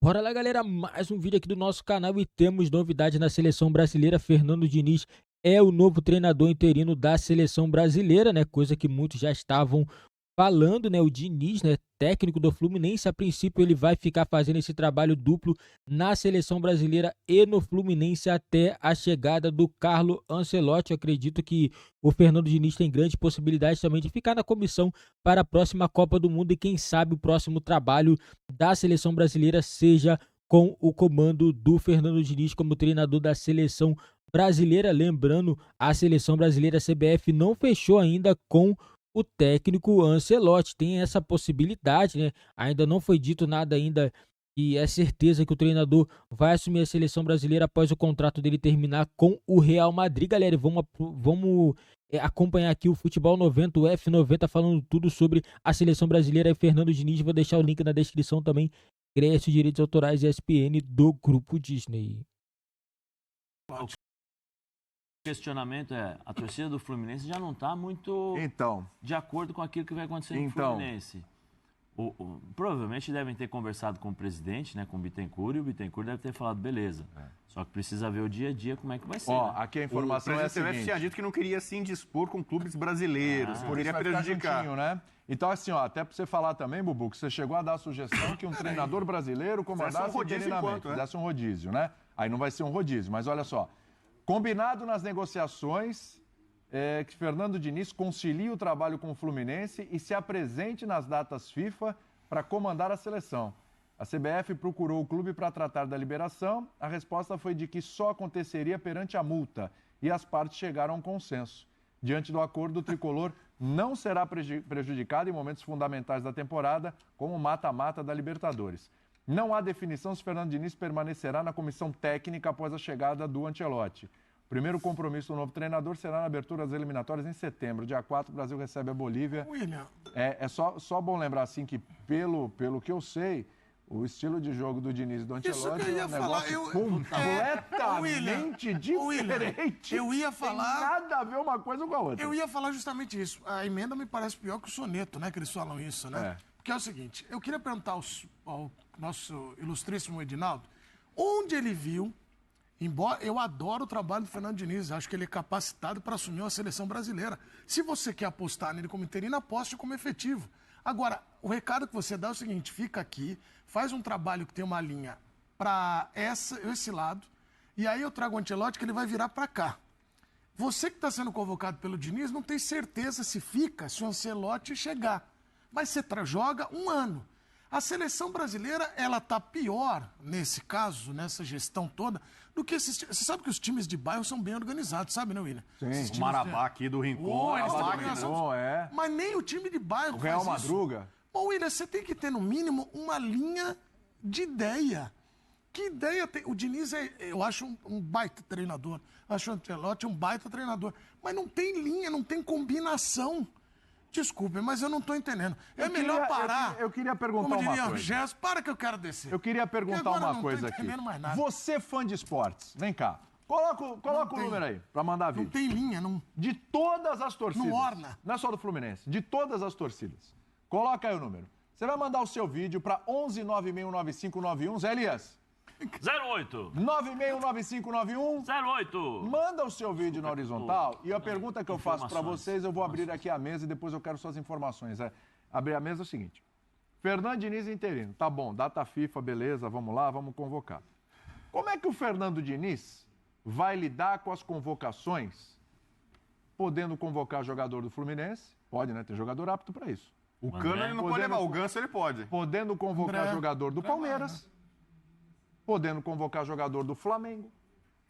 Bora lá, galera, mais um vídeo aqui do nosso canal e temos novidade na seleção brasileira. Fernando Diniz é o novo treinador interino da seleção brasileira, né? Coisa que muitos já estavam falando, né? O Diniz, né? Técnico do Fluminense, a princípio ele vai ficar fazendo esse trabalho duplo na seleção brasileira e no Fluminense até a chegada do Carlo Ancelotti. Eu acredito que o Fernando Diniz tem grande possibilidade também de ficar na comissão para a próxima Copa do Mundo e quem sabe o próximo trabalho da seleção brasileira seja com o comando do Fernando Diniz como treinador da seleção brasileira. Lembrando, a seleção brasileira, a CBF, não fechou ainda com o técnico Ancelotti. Tem essa possibilidade, né? Ainda não foi dito nada ainda e é certeza que o treinador vai assumir a seleção brasileira após o contrato dele terminar com o Real Madrid. Galera, vamos acompanhar aqui o Futebol 90, o F90, falando tudo sobre a seleção brasileira e Fernando Diniz. Vou deixar o link na descrição também. Crédito, direitos autorais ESPN do Grupo Disney. O questionamento é, a torcida do Fluminense já não está muito de acordo com aquilo que vai acontecer no Fluminense. Provavelmente devem ter conversado com o presidente, né, com o Bittencourt, e o Bittencourt deve ter falado, beleza. Só que precisa ver o dia a dia como é que vai ser. Ó, né? aqui a informação é a seguinte. tinha dito que não queria se indispor com clubes brasileiros, poderia prejudicar. Né? Então, assim, ó, até pra você falar também, Bubu, que você chegou a dar a sugestão que um treinador brasileiro comandasse interinamente, fizesse um rodízio, né? Aí não vai ser um rodízio, mas olha só. Combinado nas negociações que Fernando Diniz concilie o trabalho com o Fluminense e se apresente nas datas FIFA para comandar a seleção. A CBF procurou o clube para tratar da liberação. A resposta foi de que só aconteceria perante a multa e as partes chegaram a um consenso. Diante do acordo, o tricolor não será prejudicado em momentos fundamentais da temporada, como o mata-mata da Libertadores. Não há definição se Fernando Diniz permanecerá na comissão técnica após a chegada do Ancelotti. O primeiro compromisso do novo treinador será na abertura das eliminatórias em setembro. Dia 4, o Brasil recebe a Bolívia. William. É só bom lembrar assim que, pelo que eu sei, o estilo de jogo do Diniz e do Ancelotti é um negócio completamente diferente. Eu ia falar... Tem nada a ver uma coisa com a outra. Eu ia falar justamente isso. A emenda me parece pior que o soneto, né? Que eles falam isso, né? Porque é o seguinte, eu queria perguntar ao nosso ilustríssimo Edinaldo, onde ele viu, embora eu adoro o trabalho do Fernando Diniz, acho que ele é capacitado para assumir a seleção brasileira. Se você quer apostar nele como interino, aposte como efetivo. Agora, o recado que você dá é o seguinte, fica aqui, faz um trabalho que tem uma linha para esse lado, e aí eu trago o Ancelotti que ele vai virar para cá. Você que está sendo convocado pelo Diniz não tem certeza se fica, se o Ancelotti chegar. Mas você joga um ano. A seleção brasileira, ela tá pior, nesse caso, nessa gestão toda, do que esses... Você sabe que os times de bairro são bem organizados, sabe, né, William? Sim. O Marabá aqui do Rincon. Mas nem o time de bairro o Real faz Madruga. isso. Bom, William, você tem que ter, no mínimo, uma linha de ideia. Que ideia tem? O Diniz, eu acho um baita treinador. Acho o Ancelotti um baita treinador. Mas não tem linha, não tem combinação. Desculpe, mas eu não estou entendendo. Melhor parar. Eu queria perguntar uma coisa. Gesso, para que eu quero descer. Eu queria perguntar uma coisa aqui. Mais nada. Você, fã de esportes, vem cá. Coloca o número aí, pra mandar vídeo. Não tem linha, não. De todas as torcidas. Não orna. Não é só do Fluminense. De todas as torcidas. Coloca aí o número. Você vai mandar o seu vídeo pra 11 9619591. Zé Elias. 08. 969591. 08. Manda o seu vídeo na horizontal e a pergunta que eu faço para vocês, eu vou abrir aqui a mesa e depois eu quero suas informações. Abrir a mesa é o seguinte. Fernando Diniz interino, tá bom, data FIFA, beleza, vamos lá, vamos convocar. Como é que o Fernando Diniz vai lidar com as convocações, podendo convocar jogador do Fluminense? Pode, né? Tem jogador apto para isso. O Cano ele não pode levar, o Ganso ele pode. Podendo convocar jogador do Palmeiras. Podendo convocar jogador do Flamengo.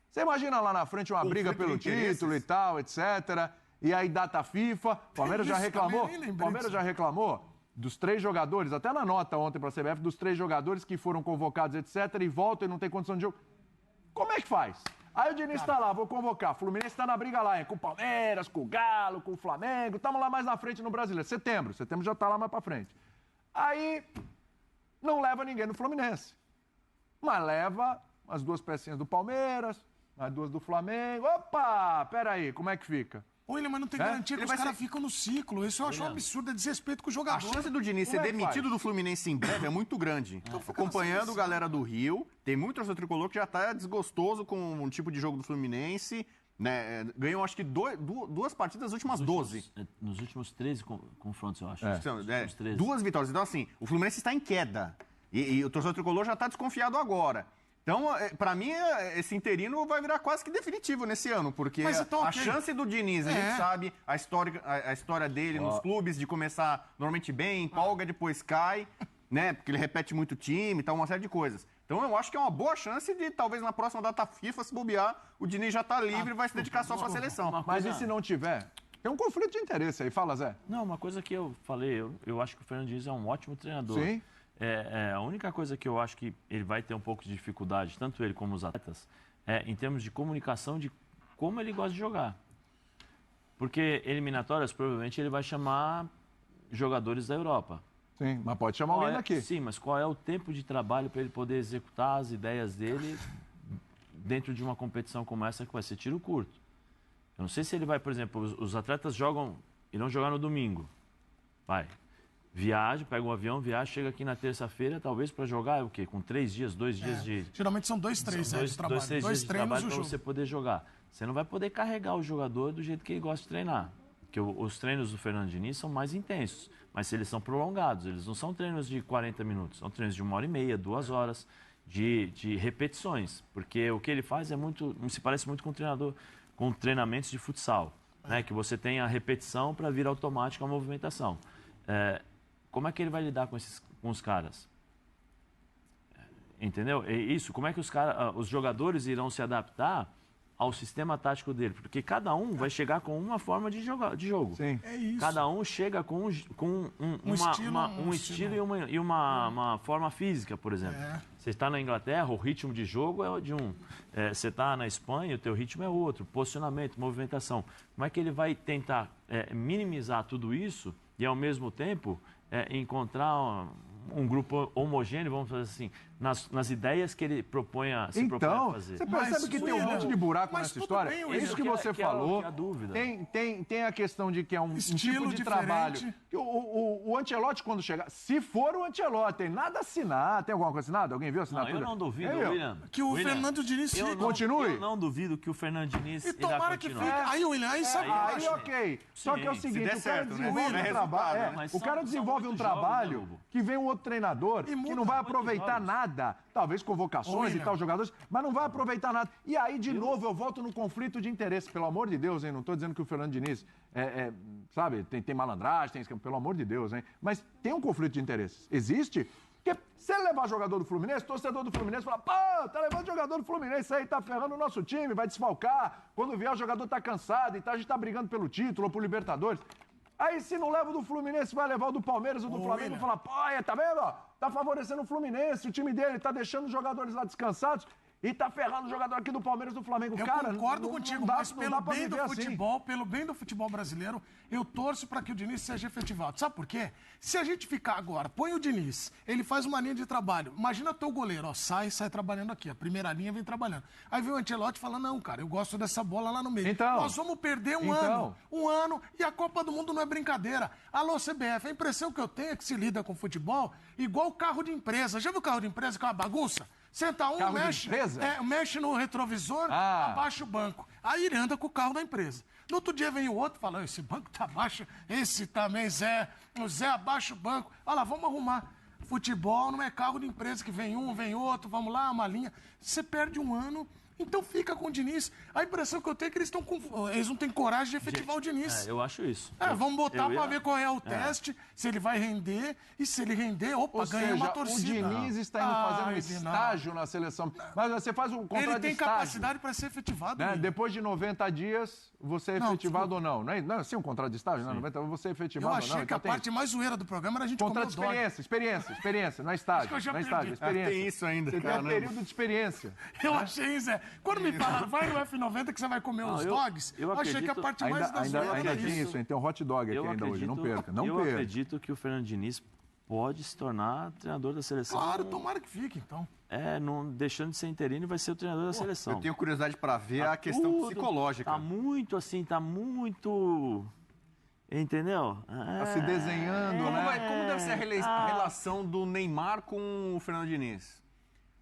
Você imagina lá na frente uma briga pelo título e tal, etc. E aí data FIFA. O Palmeiras já reclamou. Palmeiras já reclamou dos 3 jogadores, até na nota ontem para a CBF, dos 3 jogadores que foram convocados, etc. E voltam e não tem condição de jogo. Como é que faz? Aí o Diniz está lá, vou convocar. O Fluminense está na briga lá, com o Palmeiras, com o Galo, com o Flamengo. Estamos lá mais na frente no Brasileiro. Setembro já está lá mais para frente. Aí não leva ninguém no Fluminense. Mas leva as 2 pecinhas do Palmeiras, as 2 do Flamengo. Opa, peraí, como é que fica? William, mas não tem garantia que os caras ficam no ciclo. Isso eu acho um absurdo, é desrespeito com o jogador. A chance do Diniz ser demitido do Fluminense em breve é muito grande. Acompanhando a galera do Rio, tem muito torcedor tricolor que já tá desgostoso com um tipo de jogo do Fluminense. Né? Ganhou, acho que, duas partidas nas últimas 12. Nos últimos 13 confrontos, eu acho. Duas vitórias. Então, assim, o Fluminense está em queda. E o torcedor tricolor já está desconfiado agora. Então, para mim, esse interino vai virar quase que definitivo nesse ano, porque então, a chance do Diniz, a gente sabe a história dele nos clubes, de começar normalmente bem, empolga, depois cai, né? Porque ele repete muito time e tal, uma série de coisas. Então, eu acho que é uma boa chance de, talvez, na próxima data FIFA, se bobear, o Diniz já tá livre e vai se dedicar só para a seleção. Mas e se não tiver? Tem um conflito de interesse aí, fala, Zé. Não, uma coisa que eu falei, eu acho que o Fernando Diniz é um ótimo treinador. Sim. A única coisa que eu acho que ele vai ter um pouco de dificuldade, tanto ele como os atletas, em termos de comunicação de como ele gosta de jogar. Porque eliminatórias, provavelmente, ele vai chamar jogadores da Europa. Sim, mas pode chamar alguém daqui. Sim, mas qual é o tempo de trabalho para ele poder executar as ideias dele dentro de uma competição como essa que vai ser tiro curto? Eu não sei se ele vai, por exemplo, os atletas irão jogar no domingo. Viaja, pega um avião, viaja, chega aqui na terça-feira, talvez para jogar o quê? Com 3 dias, 2 dias de... Geralmente são 2, 3 dias de trabalho. 2, 3 dias de trabalho para você poder jogar. Você não vai poder carregar o jogador do jeito que ele gosta de treinar. Porque os treinos do Fernando Diniz são mais intensos, mas eles são prolongados. Eles não são treinos de 40 minutos, são treinos de 1h30, 2 horas de repetições. Porque o que ele faz se parece muito com com treinamentos de futsal, né? Que você tem a repetição para vir automática a movimentação. Como é que ele vai lidar com os caras? Entendeu? É isso. Como é que os jogadores irão se adaptar ao sistema tático dele? Porque cada um vai chegar com uma forma de jogo. Sim. É isso. Cada um chega com um estilo e uma forma física, por exemplo. Você está na Inglaterra, o ritmo de jogo é de um. Você está na Espanha, o teu ritmo é outro. Posicionamento, movimentação. Como é que ele vai tentar minimizar tudo isso e, ao mesmo tempo, encontrar um grupo homogêneo, vamos fazer assim, nas ideias que ele propõe a fazer. Então, você percebe que tem um monte de buraco nessa história? Bem, isso que você falou. a dúvida. Tem a questão de que é um estilo tipo de diferente. trabalho. O Ancelotti, quando chegar, se for o Ancelotti, tem nada a assinar. Tem alguma coisa assinada? Alguém viu a assinatura? Eu não duvido, William. Que o Fernando Diniz continue. Eu não duvido que o Fernando Diniz e tomara que fique. Aí, William, aí sabe aí ok. Só que é o seguinte, o cara desenvolve um trabalho. O cara desenvolve um trabalho que vem um outro treinador que não vai aproveitar nada. Talvez convocações e tal, jogadores, mas não vai aproveitar nada. E aí, de novo, eu volto no conflito de interesse. Pelo amor de Deus, hein? Não estou dizendo que o Fernando Diniz, sabe, tem malandragem, pelo amor de Deus, hein? Mas tem um conflito de interesses. Existe? Porque se ele levar jogador do Fluminense, torcedor do Fluminense fala, pô, tá levando jogador do Fluminense aí, tá ferrando o nosso time, vai desfalcar. Quando vier o jogador tá cansado e tal, a gente tá brigando pelo título ou por Libertadores. Aí, se não leva o do Fluminense, vai levar o do Palmeiras ou do Flamengo e fala, pô, tá vendo, ó? Tá favorecendo o Fluminense, o time dele tá deixando os jogadores lá descansados e tá ferrando o jogador aqui do Palmeiras e do Flamengo. Eu cara, concordo contigo, mas pelo bem do futebol, pelo bem do futebol brasileiro, eu torço para que o Diniz seja efetivado. Sabe por quê? Se a gente ficar agora, põe o Diniz, ele faz uma linha de trabalho. Imagina teu goleiro, ó, sai trabalhando aqui. A primeira linha vem trabalhando. Aí vem o Ancelotti e fala, não, cara, eu gosto dessa bola lá no meio. Então, nós vamos perder um ano e a Copa do Mundo não é brincadeira. Alô, CBF, a impressão que eu tenho é que se lida com futebol igual carro de empresa. Já viu carro de empresa que é uma bagunça? Senta um, mexe no retrovisor, abaixa o banco. Aí ele anda com o carro da empresa. No outro dia vem o outro e fala, esse banco tá baixo, esse também, Zé. O Zé abaixa o banco. Olha lá, vamos arrumar. Futebol não é carro de empresa que vem um, vem outro, vamos lá, uma linha. Você perde um ano, então fica com o Diniz. A impressão que eu tenho é que eles não têm coragem de efetivar o Diniz. Eu acho isso. Vamos botar para ver qual é o teste, se ele vai render, e se ele render, ganha uma torcida. O Diniz está indo fazendo um estágio na seleção. Mas você faz um contrato de estágio. Ele tem capacidade para ser efetivado. Né? Depois de 90 dias, você é efetivado ou não. Não é assim um contrato de estágio? Não, 90, você é efetivado ou não. Eu achei que a parte mais zoeira do programa era a gente contrato de experiência, não é estágio. Não é estágio, experiência. Tem isso ainda, você tem um período de experiência. Eu achei, Zé. Quando me falaram, vai no F90 que você vai comer os dogs, eu achei que a parte mais da zoeira ainda tem isso, hein? Tem um hot dog aqui ainda hoje, não perca. Eu acredito que o Fernando Diniz pode se tornar treinador da seleção. Claro, tomara que fique, então. Não deixando de ser interino, vai ser o treinador da seleção. Eu tenho curiosidade para ver a questão psicológica. Tá muito assim, tá muito... Entendeu? Tá se desenhando, né? Como deve ser a relação do Neymar com o Fernando Diniz?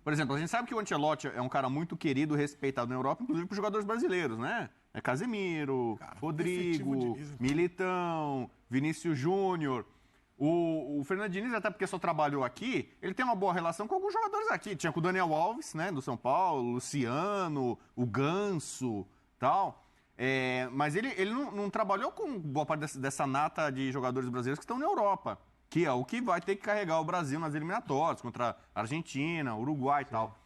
Por exemplo, a gente sabe que o Ancelotti é um cara muito querido, respeitado na Europa, inclusive por jogadores brasileiros, né? É Casemiro, Rodrigo, Militão, Vinícius Júnior. O Fernando Diniz, até porque só trabalhou aqui, ele tem uma boa relação com alguns jogadores aqui. Tinha com o Daniel Alves, né, do São Paulo, Luciano, o Ganso, tal. Mas ele não trabalhou com boa parte dessa nata de jogadores brasileiros que estão na Europa, que é o que vai ter que carregar o Brasil nas eliminatórias contra a Argentina, Uruguai e tal.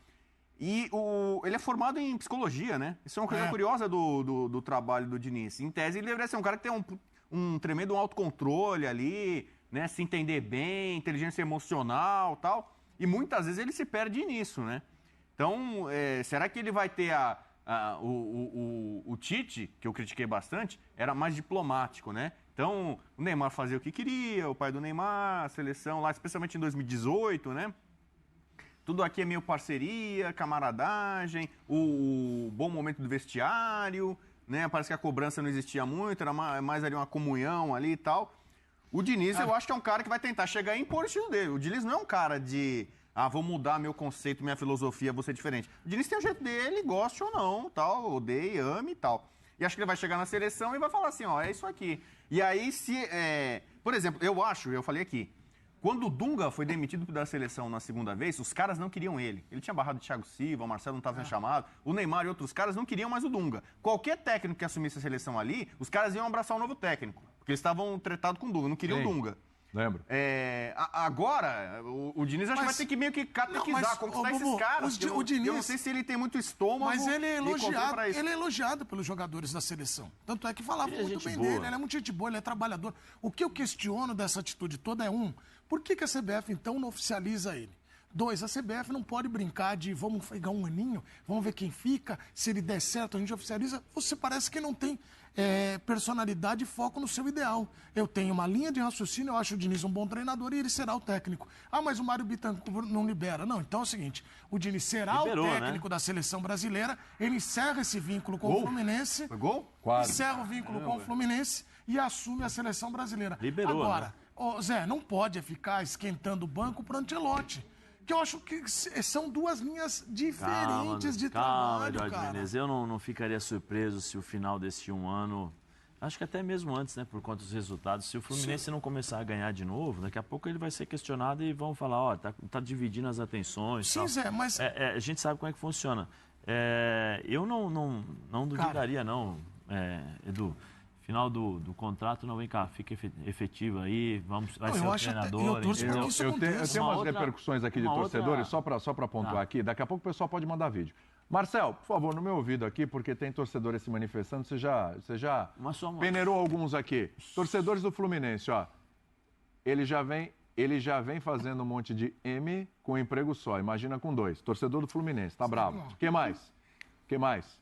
E ele é formado em psicologia, né? Isso é uma coisa curiosa do trabalho do Diniz. Em tese, ele deveria ser um cara que tem um tremendo autocontrole ali, né? Se entender bem, inteligência emocional e tal. E muitas vezes ele se perde nisso, né? Então, será que ele vai ter o Tite, que eu critiquei bastante, era mais diplomático, né? Então, o Neymar fazia o que queria, o pai do Neymar, a seleção lá, especialmente em 2018, né? Tudo aqui é meio parceria, camaradagem, o bom momento do vestiário, né? Parece que a cobrança não existia muito, era mais ali uma comunhão ali e tal. O Diniz, eu acho que é um cara que vai tentar chegar e impor o estilo dele. O Diniz não é um cara de... vou mudar meu conceito, minha filosofia, vou ser diferente. O Diniz tem o jeito dele, goste ou não, tal, odeie, ame e tal. E acho que ele vai chegar na seleção e vai falar assim, é isso aqui. E aí, por exemplo, eu falei aqui, quando o Dunga foi demitido da seleção na segunda vez, os caras não queriam ele. Ele tinha barrado o Thiago Silva, o Marcelo não estava sendo chamado, o Neymar e outros caras não queriam mais o Dunga. Qualquer técnico que assumisse a seleção ali, os caras iam abraçar um novo técnico, porque eles estavam tretados com o Dunga, não queriam o Dunga. Lembro. Agora, o Diniz acho que vai ter que meio que catequizar, conquistar esses caras. O Diniz, eu não sei se ele tem muito estômago. Mas ele é elogiado pelos jogadores da seleção. Tanto é que falava muito bem dele. Ele é muito gente boa, ele é trabalhador. O que eu questiono dessa atitude toda é, por que a CBF então não oficializa ele? 2, a CBF não pode brincar de vamos pegar um aninho, vamos ver quem fica, se ele der certo a gente oficializa. Você parece que não tem personalidade e foco no seu ideal. Eu tenho uma linha de raciocínio, eu acho o Diniz um bom treinador e ele será o técnico. Mas o Mário Bittencourt não libera. Não, então é o seguinte, o Diniz será o técnico da seleção brasileira, ele encerra esse vínculo com o Fluminense. Foi gol? Quase. Encerra o vínculo com o Fluminense e assume a seleção brasileira. Liberou, agora, Zé, não pode ficar esquentando o banco pro Ancelotti. Que eu acho que são duas linhas diferentes de trabalho, cara. Menezes, eu não ficaria surpreso se o final desse ano, acho que até mesmo antes, né, por conta dos resultados, se o Fluminense não começar a ganhar de novo, daqui a pouco ele vai ser questionado e vão falar, tá dividindo as atenções. Sim, tal. Zé, mas... a gente sabe como é que funciona. Eu não duvidaria, não, Edu. Final do contrato, não vem cá, fica efetivo aí, vai ser o treinador. Eu tenho umas repercussões aqui de torcedores, só para pontuar aqui, daqui a pouco o pessoal pode mandar vídeo. Marcel, por favor, no meu ouvido aqui, porque tem torcedores se manifestando, você já peneirou alguns aqui. Torcedores do Fluminense, ele já vem fazendo um monte de M com emprego só, imagina com 2. Torcedor do Fluminense, tá bravo. O que mais?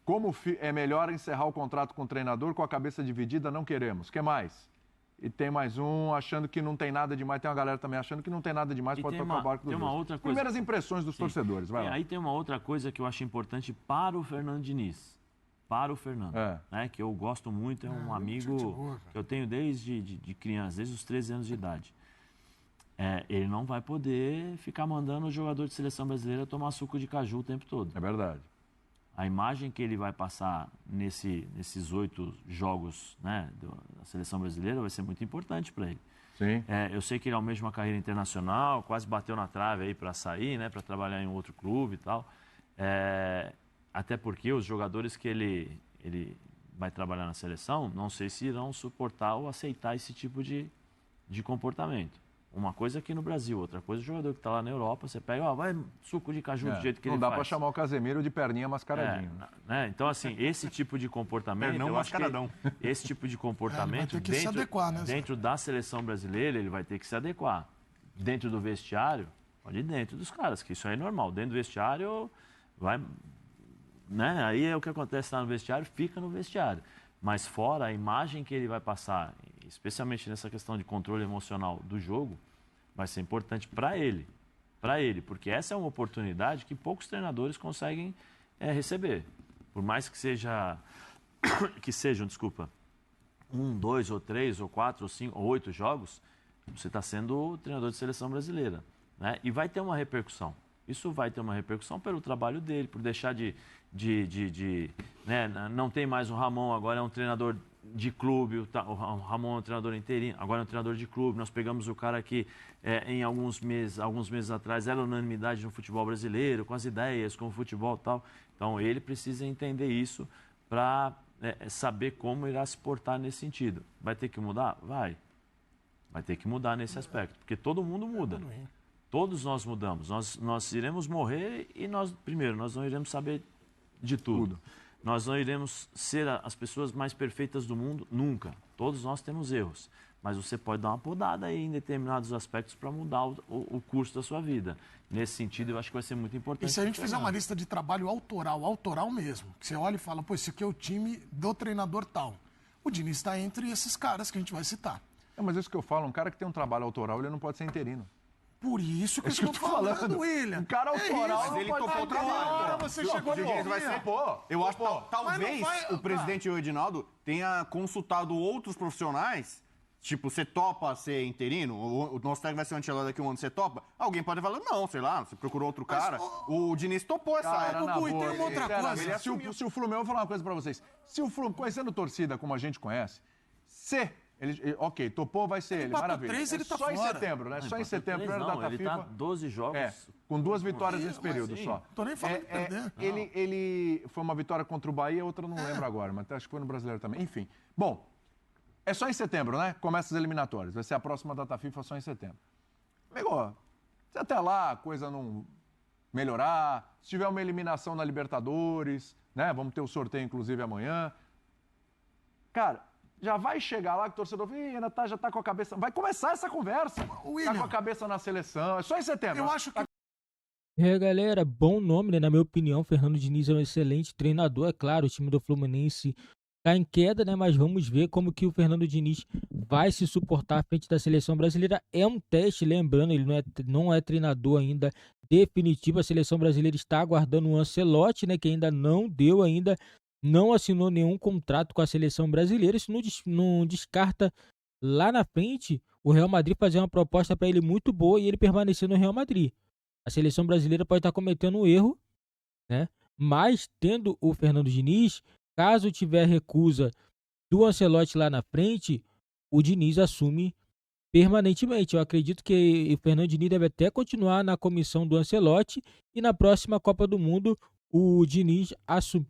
Como é melhor encerrar o contrato com o treinador com a cabeça dividida, não queremos. O que mais? E tem mais um achando que não tem nada demais. Tem uma galera também achando que não tem nada demais, pode tocar o barco dos outros. Primeiras impressões dos torcedores, vai lá. Aí tem uma outra coisa que eu acho importante para o Fernando Diniz. Para o Fernando, né, que eu gosto muito, é um amigo que eu tenho desde de criança, desde os 13 anos de idade. Ele não vai poder ficar mandando o jogador de seleção brasileira tomar suco de caju o tempo todo. É verdade. A imagem que ele vai passar nesses 8 jogos, né, da seleção brasileira vai ser muito importante para ele. Sim. Eu sei que ele almeja uma carreira internacional, quase bateu na trave aí para sair, né, para trabalhar em um outro clube e tal. Até porque os jogadores que ele vai trabalhar na seleção, não sei se irão suportar ou aceitar esse tipo de comportamento. Uma coisa aqui no Brasil, outra coisa o jogador que está lá na Europa, você pega, vai suco de caju do jeito que ele faz. Não dá para chamar o Casemiro de perninha mascaradinho. Né? Então, assim, esse tipo de comportamento, eu acho que esse tipo de comportamento dentro da seleção brasileira, ele vai ter que se adequar. Dentro do vestiário, pode ir dentro dos caras, que isso aí é normal. Dentro do vestiário, vai... Né? Aí é o que acontece lá no vestiário, fica no vestiário. Mas fora, a imagem que ele vai passar especialmente nessa questão de controle emocional do jogo, vai ser importante para ele, porque essa é uma oportunidade que poucos treinadores conseguem receber. Por mais que sejam, 1, 2, ou 3, ou 4, ou 5, ou 8 jogos, você está sendo o treinador de seleção brasileira, né? E vai ter uma repercussão. Isso vai ter uma repercussão pelo trabalho dele, por deixar né? Não tem mais o Ramon, agora é um treinador de clube, o Ramon é um treinador interino, agora é um treinador de clube. Nós pegamos o cara que em alguns meses atrás era unanimidade no futebol brasileiro, com as ideias, com o futebol e tal. Então ele precisa entender isso para saber como irá se portar nesse sentido. Vai ter que mudar? Vai ter que mudar nesse aspecto, porque todo mundo muda. Todos nós mudamos. Nós iremos morrer e nós não iremos saber de tudo. Nós não iremos ser as pessoas mais perfeitas do mundo, nunca. Todos nós temos erros. Mas você pode dar uma podada aí em determinados aspectos para mudar o curso da sua vida. Nesse sentido, eu acho que vai ser muito importante. E se a gente fizer uma lista de trabalho autoral mesmo, que você olha e fala, pô, esse aqui é o time do treinador tal. O Diniz está entre esses caras que a gente vai citar. Mas isso que eu falo, um cara que tem um trabalho autoral, ele não pode ser interino. Por isso que eu estou falando, William. Um cara autoral, mas ele topou o trabalho. Você chegou no Eu acho que talvez o presidente e o Edinaldo tenha consultado outros profissionais. Tipo, você topa ser interino? O nosso técnico vai ser o Ancelotti daqui a um ano, você topa? Alguém pode falar, não, sei lá, você procurou outro cara. O Diniz topou essa época. E tem uma outra coisa. Se o Fluminense, eu vou falar uma coisa pra vocês. Se o Fluminense, conhecendo torcida como a gente conhece, ok, topou, vai ser ele, maravilha. 3, ele tá só fora. Em setembro, né? Só em setembro, primeira data FIFA. Ele tá 12 jogos. Com 2 vitórias nesse período só. Tô nem falando de perder. Ele foi uma vitória contra o Bahia, outra eu não lembro agora, mas acho que foi no Brasileiro também. Enfim, bom, é só em setembro, né? Começa as eliminatórias, vai ser a próxima data FIFA só em setembro. Amigo, se até lá a coisa não melhorar, se tiver uma eliminação na Libertadores, né? Vamos ter o sorteio, inclusive, amanhã. Cara, já vai chegar lá que o torcedor já tá com a cabeça... Vai começar essa conversa. William, tá com a cabeça na seleção. É só em setembro. Eu acho que... Galera, bom nome, né? Na minha opinião, Fernando Diniz é um excelente treinador. É claro, o time do Fluminense tá em queda, né? Mas vamos ver como que o Fernando Diniz vai se suportar à frente da seleção brasileira. É um teste, lembrando, ele não é treinador ainda definitivo. A seleção brasileira está aguardando o Ancelotti, né? Que ainda não assinou nenhum contrato com a seleção brasileira. Isso não descarta lá na frente o Real Madrid fazer uma proposta para ele muito boa e ele permanecer no Real Madrid. A seleção brasileira pode estar cometendo um erro, né? Mas tendo o Fernando Diniz, caso tiver recusa do Ancelotti lá na frente, o Diniz assume permanentemente. Eu acredito que o Fernando Diniz deve até continuar na comissão do Ancelotti e na próxima Copa do Mundo o Diniz assume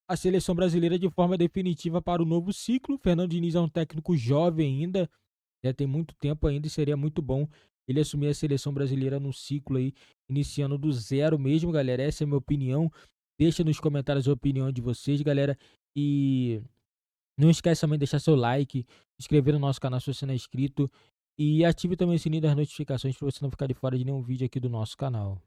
a seleção brasileira de forma definitiva para o novo ciclo. Fernando Diniz é um técnico jovem ainda, tem muito tempo ainda e seria muito bom ele assumir a seleção brasileira num ciclo aí, iniciando do zero mesmo, galera. Essa é a minha opinião. Deixa nos comentários a opinião de vocês, galera. E não esquece também de deixar seu like, inscrever no nosso canal se você não é inscrito e ative também o sininho das notificações para você não ficar de fora de nenhum vídeo aqui do nosso canal.